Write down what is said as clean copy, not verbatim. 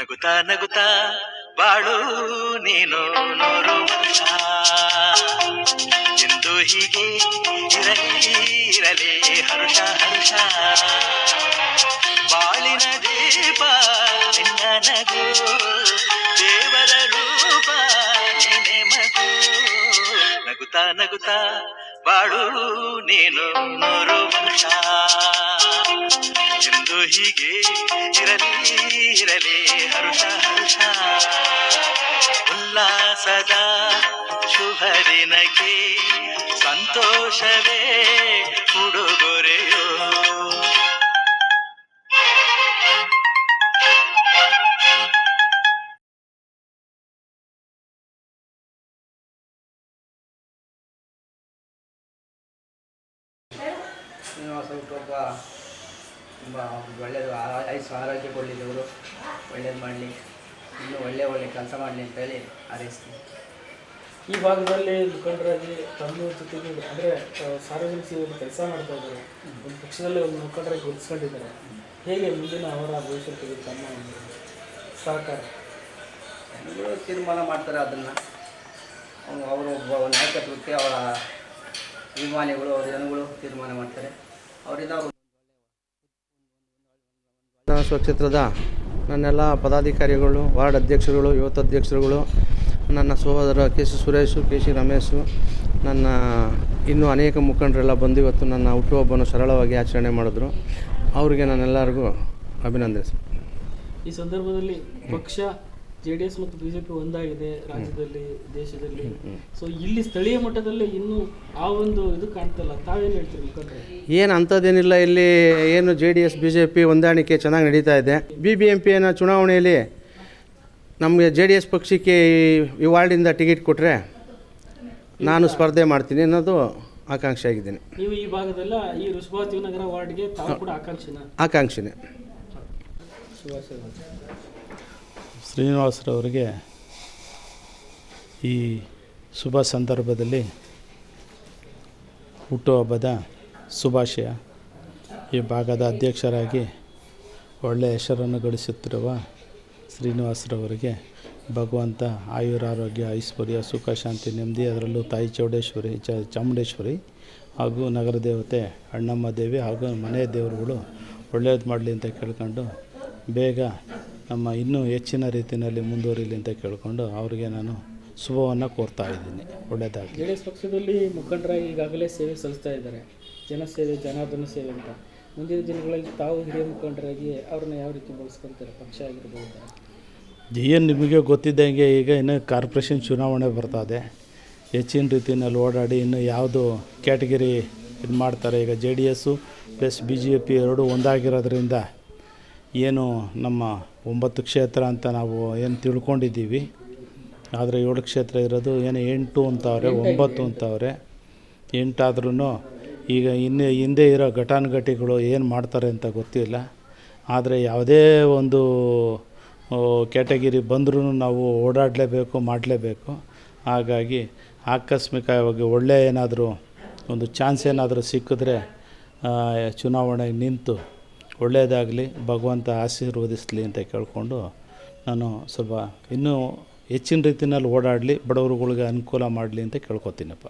ನಗುತ್ತಾ ನಗುತ್ತಾ ಬಾಳು ನೀನು 100 ವರ್ಷ ಎಂದು ಹೀಗೆ ಇರಲಿ ಇರಲಿ ಹರುಷ ಹರುಷ ಬಾಳಿನ ದೀಪ ನಿನ್ನ ನಗು ದೇವರ ರೂಪ ನೀನೆ ಮಗು ನಗುತ್ತಾ ನಗುತ್ತಾ ಬಾಳು ನೀನು 100 ವರ್ಷ ಎಂದು ಹೀಗೆ ಇರಲಿ ಇರಲಿ ಹರುಷ ಹರುಷ ಉಲ್ಲಾಸದ ಶುಭ ದಿನಕ್ಕೆ ಸಂತೋಷವೇ ಉಡುಗೊರೆಯೋ ಶ್ರೀನಿವಾಸ ಹುಟ್ಟುಹಬ್ಬ ತುಂಬ ಒಳ್ಳೆಯದು. ಆರೋಗ್ಯ ಕೊಡಲಿ, ದೇವರು ಒಳ್ಳೇದು ಮಾಡಲಿ, ಇನ್ನೂ ಒಳ್ಳೆ ಕೆಲಸ ಮಾಡಲಿ ಅಂತೇಳಿ ಹಾರೈಸ್ತೀನಿ. ಈ ಭಾಗದಲ್ಲಿ ಮುಖಂಡರಾಗಿ ತಮ್ಮ ಜೊತೆಗೆ ಅಂದರೆ ಸಾರ್ವಜನಿಕ ಸೇವೆಯಲ್ಲಿ ಕೆಲಸ ಮಾಡ್ತಾ ಇದ್ದಾರೆ, ಒಂದು ಪಕ್ಷದಲ್ಲೇ ಒಂದು ಮುಖಂಡರಾಗಿ ಗುರುತಿಸ್ಕೊಂಡಿದ್ದಾರೆ. ಹೇಗೆ ಮುಂದಿನ ಅವರ ಭವಿಷ್ಯಕ್ಕೆ ತಮ್ಮ ಒಂದು ಸಹಕಾರ? ಜನಗಳು ತೀರ್ಮಾನ ಮಾಡ್ತಾರೆ, ಅದನ್ನು ಅವರು ಒಬ್ಬ ನಾಯಕತ್ವಕ್ಕೆ ಅವರ ಅಭಿಮಾನಿಗಳು, ಅವರ ಜನಗಳು ತೀರ್ಮಾನ ಮಾಡ್ತಾರೆ. ಅವರಿಂದ ಅವರು ಸ್ವಕ್ಷೇತ್ರದ ನನ್ನೆಲ್ಲ ಪದಾಧಿಕಾರಿಗಳು, ವಾರ್ಡ್ ಅಧ್ಯಕ್ಷರುಗಳು, ಯುವತ ಅಧ್ಯಕ್ಷರುಗಳು, ನನ್ನ ಸಹೋದರ K C Suresh, K C Ramesh, ನನ್ನ ಇನ್ನೂ ಅನೇಕ ಮುಖಂಡರೆಲ್ಲ ಬಂದು ಇವತ್ತು ನನ್ನ ಹುಟ್ಟುಹಬ್ಬವನ್ನು ಸರಳವಾಗಿ ಆಚರಣೆ ಮಾಡಿದ್ರು. ಅವರಿಗೆ ನಾನೆಲ್ಲರಿಗೂ ಅಭಿನಂದಿಸ್ತೀನಿ. ಈ ಸಂದರ್ಭದಲ್ಲಿ ಪಕ್ಷ JDS ಮತ್ತು BJP ಒಂದಾಗಿದೆ ರಾಜ್ಯದಲ್ಲಿ, ದೇಶದಲ್ಲಿ. ಸೊ ಇಲ್ಲಿ ಸ್ಥಳೀಯ ಮಟ್ಟದಲ್ಲಿ ಇನ್ನೂ ಆ ಒಂದು ಇದು ಕಾಣ್ತಲ್ಲ, ತಾವೇನು ಹೇಳ್ತೀರಿ ಮುಖಂಡರು? ಏನು ಅಂಥದ್ದೇನಿಲ್ಲ. ಇಲ್ಲಿ ಏನು JDS BJP ಹೊಂದಾಣಿಕೆ ಚೆನ್ನಾಗಿ ನಡೀತಾ ಇದೆ. BBMPನ ಚುನಾವಣೆಯಲ್ಲಿ ನಮಗೆ JDS ಪಕ್ಷಕ್ಕೆ ಈ ವಾರ್ಡಿಂದ ಟಿಕೆಟ್ ಕೊಟ್ಟರೆ ನಾನು ಸ್ಪರ್ಧೆ ಮಾಡ್ತೀನಿ ಅನ್ನೋದು ಆಕಾಂಕ್ಷೆಯಾಗಿದ್ದೀನಿ. ನೀವು ಈ ಭಾಗದಲ್ಲ, ಈ ಋಷಭಾವತಿ ನಗರ ವಾರ್ಡ್ಗೆ ತಾವು ಕೂಡ ಆಕಾಂಕ್ಷಿನೇ. ಶ್ರೀನಿವಾಸರವರಿಗೆ ಈ ಶುಭ ಸಂದರ್ಭದಲ್ಲಿ ಹುಟ್ಟುಹಬ್ಬದ ಶುಭಾಶಯ. ಈ ಭಾಗದ ಅಧ್ಯಕ್ಷರಾಗಿ ಒಳ್ಳೆಯ ಹೆಸರನ್ನು ಗಳಿಸುತ್ತಿರುವ ಶ್ರೀನಿವಾಸರವರಿಗೆ ಭಗವಂತ ಆಯುರಾರೋಗ್ಯ, ಐಶ್ವರ್ಯ, ಸುಖ, ಶಾಂತಿ, ನೆಮ್ಮದಿ, ಅದರಲ್ಲೂ ತಾಯಿ ಚೌಡೇಶ್ವರಿ, ಚಾಮುಂಡೇಶ್ವರಿ ಹಾಗೂ ನಗರ ದೇವತೆ ಅಣ್ಣಮ್ಮ ದೇವಿ ಹಾಗೂ ಮನೆ ದೇವರುಗಳು ಒಳ್ಳೆಯದು ಮಾಡಲಿ ಅಂತ ಕೇಳ್ಕೊಂಡು, ಬೇಗ ನಮ್ಮ ಇನ್ನೂ ಹೆಚ್ಚಿನ ರೀತಿಯಲ್ಲಿ ಮುಂದುವರಿಲಿ ಅಂತ ಕೇಳಿಕೊಂಡು ಅವರಿಗೆ ನಾನು ಶುಭವನ್ನು ಕೋರ್ತಾ ಇದ್ದೀನಿ. ಒಳ್ಳೆಯದಾಗಲಿ. JDS ಪಕ್ಷದಲ್ಲಿ ಮುಖಂಡರಾಗಿ ಈಗಾಗಲೇ ಸೇವೆ ಸಲ್ಲಿಸ್ತಾ ಇದ್ದಾರೆ, ಜನಸೇವೆ, ಜನಾರ್ದನ ಸೇವೆ ಅಂತ. ಮುಂದಿನ ದಿನಗಳಲ್ಲಿ ತಾವು ಹಿರಿಯ ಮುಖಂಡರಾಗಿ ಅವ್ರನ್ನ ಯಾವ ರೀತಿ ಬಳಸ್ಕೊಳ್ತಾರೆ? ಪಕ್ಷ ಆಗಿರ್ಬೋದು. ಏನು ನಿಮಗೆ ಗೊತ್ತಿದ್ದಂಗೆ ಈಗ ಇನ್ನು ಕಾರ್ಪೊರೇಷನ್ ಚುನಾವಣೆ ಬರ್ತದೆ. ಹೆಚ್ಚಿನ ರೀತಿಯಲ್ಲಿ ಓಡಾಡಿ ಇನ್ನು ಯಾವುದು ಕ್ಯಾಟಗಿರಿ ಇದು ಮಾಡ್ತಾರೆ. ಈಗ JDS ಪ್ಲಸ್ BJP ಎರಡೂ ಒಂದಾಗಿರೋದ್ರಿಂದ ಏನು ನಮ್ಮ 9 ಕ್ಷೇತ್ರ ಅಂತ ನಾವು ಏನು ತಿಳ್ಕೊಂಡಿದ್ದೀವಿ, ಆದರೆ 7 ಕ್ಷೇತ್ರ ಇರೋದು ಏನು 8 ಅಂತವ್ರೆ, 9 ಅಂತವ್ರೆ. 8 ಆದ್ರೂ ಈಗ ಹಿಂದೆ ಇರೋ ಘಟಾನುಘಟಿಗಳು ಏನು ಮಾಡ್ತಾರೆ ಅಂತ ಗೊತ್ತಿಲ್ಲ. ಆದರೆ ಯಾವುದೇ ಒಂದು ಕ್ಯಾಟಗಿರಿ ಬಂದರೂ ನಾವು ಓಡಾಡಲೇಬೇಕು, ಮಾಡಲೇಬೇಕು. ಹಾಗಾಗಿ ಆಕಸ್ಮಿಕವಾಗಿ ಒಳ್ಳೆಯ ಏನಾದರೂ ಒಂದು ಚಾನ್ಸ್ ಏನಾದರೂ ಸಿಕ್ಕಿದ್ರೆ ಚುನಾವಣೆಗೆ ನಿಂತು ಒಳ್ಳೆಯದಾಗಲಿ, ಭಗವಂತ ಆಶೀರ್ವದಿಸಲಿ ಅಂತ ಕೇಳಿಕೊಂಡು ನಾನು ಸ್ವಲ್ಪ ಇನ್ನೂ ಹೆಚ್ಚಿನ ರೀತಿಯಲ್ಲಿ ಓಡಾಡಲಿ, ಬಡವರುಗಳಿಗೆ ಅನುಕೂಲ ಮಾಡಲಿ ಅಂತ ಕೇಳ್ಕೊತೀನಪ್ಪ.